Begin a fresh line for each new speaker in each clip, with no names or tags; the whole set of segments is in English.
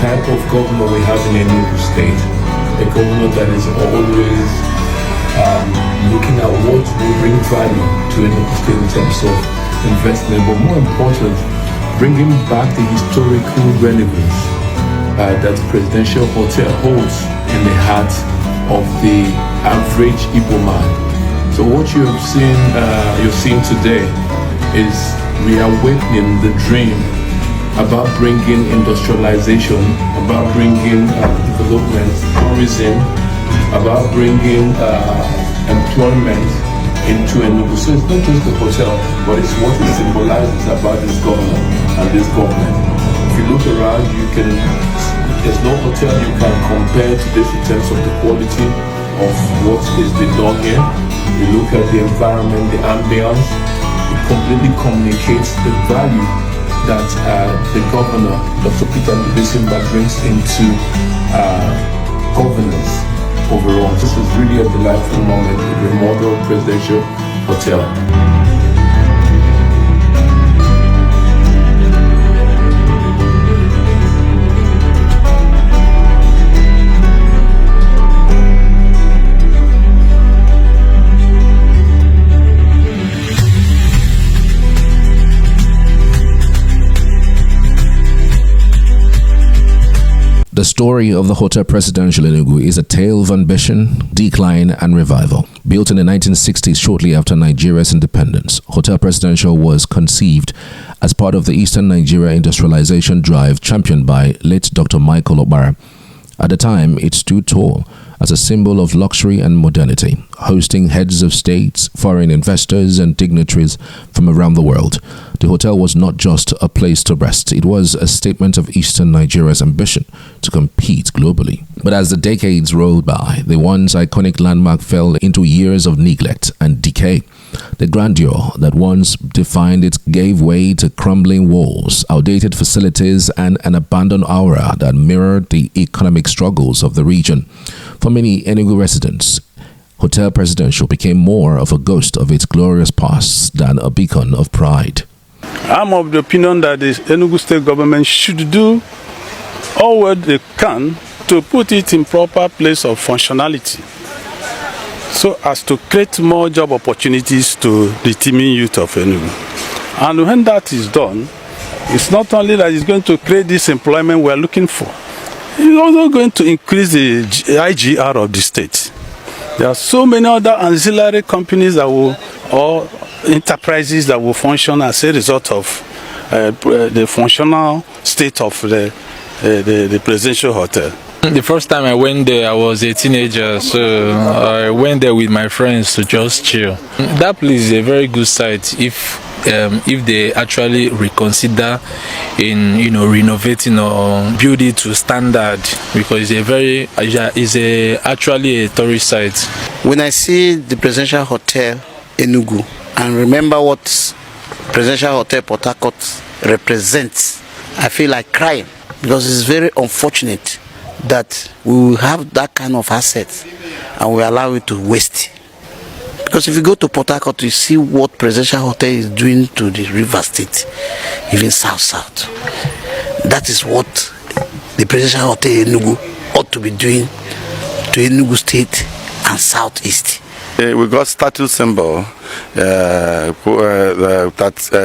type of governor we have in Enugu State, a governor that is always looking at what will bring value to Enugu State in terms of investment, but more important, bringing back the historical relevance that Presidential Hotel holds in the heart of the average Igbo man. So what you're seeing today is reawakening the dream about bringing industrialization, about bringing development, tourism, about bringing employment into Enugu. So it's not just the hotel, but it's what it symbolizes about this governor and this government. If you look around, there's no hotel you can compare to this in terms of the quality of what is being done here. You look at the environment, the ambience, it completely communicates the value that the governor, Dr. Peter Obi, brings into governance overall. This is really a delightful moment in the model presidential hotel.
The story of the Hotel Presidential Enugu is a tale of ambition, decline, and revival. Built in the 1960s, shortly after Nigeria's independence, Hotel Presidential was conceived as part of the Eastern Nigeria industrialization drive championed by late Dr. Michael Okpara. At the time, it stood tall as a symbol of luxury and modernity, hosting heads of states, foreign investors, and dignitaries from around the world. The hotel was not just a place to rest, it was a statement of Eastern Nigeria's ambition to compete globally. But as the decades rolled by, the once iconic landmark fell into years of neglect and decay. The grandeur that once defined it gave way to crumbling walls, outdated facilities, and an abandoned aura that mirrored the economic struggles of the region. For many Enugu residents, Hotel Presidential became more of a ghost of its glorious past than a beacon of pride.
I'm of the opinion that the Enugu state government should do all what they can to put it in proper place of functionality, so as to create more job opportunities to the teeming youth of Enugu. And when that is done, it's not only that it's going to create this employment we're looking for, it's also going to increase the IGR of the state. There are so many other ancillary companies that will, or enterprises that will function as a result of the functional state of the presidential hotel.
The first time I went there, I was a teenager, so I went there with my friends to just chill. That place is a very good site if they actually reconsider in renovating or build it to standard, because it's actually a tourist site.
When I see the presidential hotel Enugu and remember what presidential hotel Port Harcourt represents, I feel like crying, because it's very unfortunate that we will have that kind of assets and we allow it to waste. Because if you go to Port Harcourt, you see what presidential hotel is doing to the river state, even south. That is what the presidential hotel Enugu ought to be doing to Enugu state and southeast.
We got status symbol that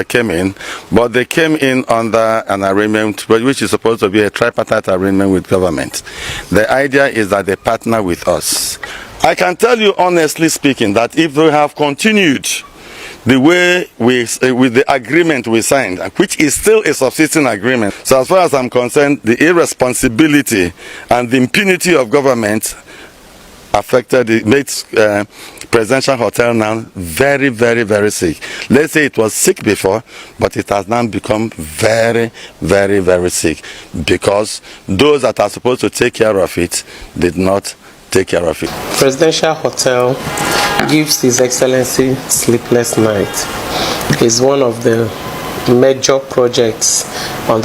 came in, but they came in under an arrangement which is supposed to be a tripartite arrangement with government. The idea is that they partner with us. I can tell you honestly speaking that if we have continued the way with the agreement we signed, which is still a subsisting agreement, so as far as I'm concerned, the irresponsibility and the impunity of government makes presidential hotel now very, very, very sick. Let's say it was sick before, but it has now become very, very, very sick, because those that are supposed to take care of it did not take care of it.
Presidential hotel gives His Excellency sleepless night. It's one of the major projects on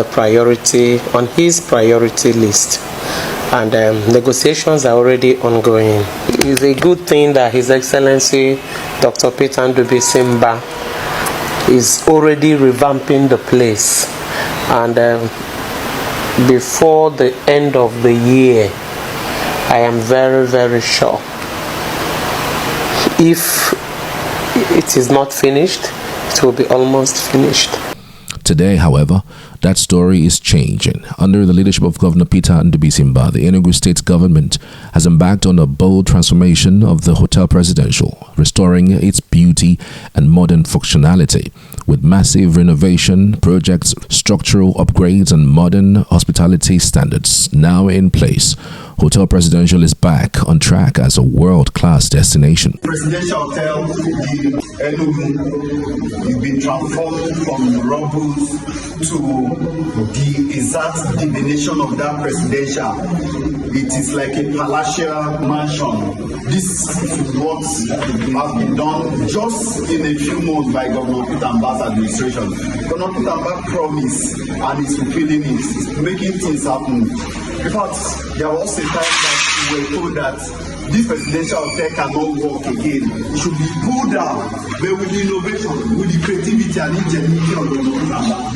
his priority list. And negotiations are already ongoing. It's a good thing that His Excellency Dr. Peter Obi is already revamping the place, and before the end of the year. I am very, very sure. If it is not finished, it will be almost finished.
Today, however, that story is changing. Under the leadership of Governor Peter Obi, the Enugu state government has embarked on a bold transformation of the Hotel Presidential, restoring its beauty and modern functionality. With massive renovation projects, structural upgrades, and modern hospitality standards now in place, Hotel Presidential is back on track as a world-class destination.
Presidential Hotel in Enugu has been transformed from rubble to the exact divination of that presidential. It is like a palatial mansion. This is what has been done just in a few months by Governor Peter Obi's administration. Governor Peter Obi promised and is fulfilling it, making things happen. In fact, there was a time that we were told that this presidential hotel cannot work again. It should be pulled down. But with the innovation, with the creativity and ingenuity of the Obi,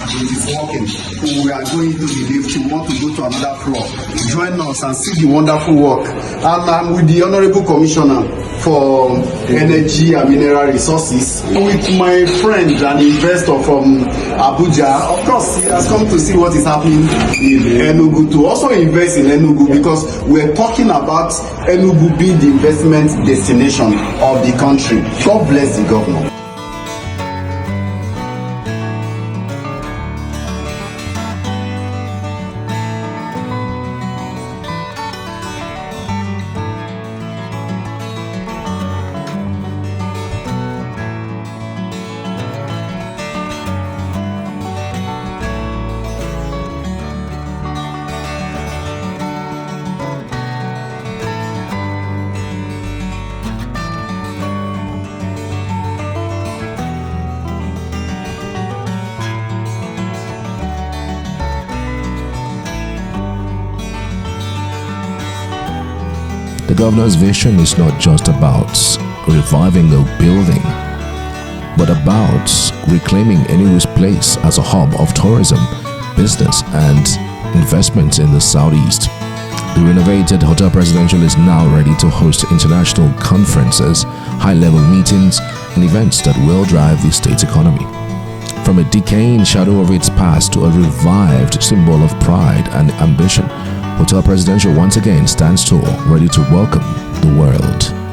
it is working. So we are going to the lift. We want to go to another floor. Join us and see the wonderful work. And I'm with the Honorable Commissioner for Energy and Mineral Resources, with my friend and investor from Abuja. Of course, he has come to see what is happening in Enugu, to also invest in Enugu, because we're talking about Enugu being the investment destination of the country. God bless the governor.
The governor's vision is not just about reviving a building, but about reclaiming Enugu's place as a hub of tourism, business, and investment in the southeast. The renovated Hotel Presidential is now ready to host international conferences, high-level meetings, and events that will drive the state's economy. From a decaying shadow of its past to a revived symbol of pride and ambition, Hotel Presidential once again stands tall, ready to welcome the world.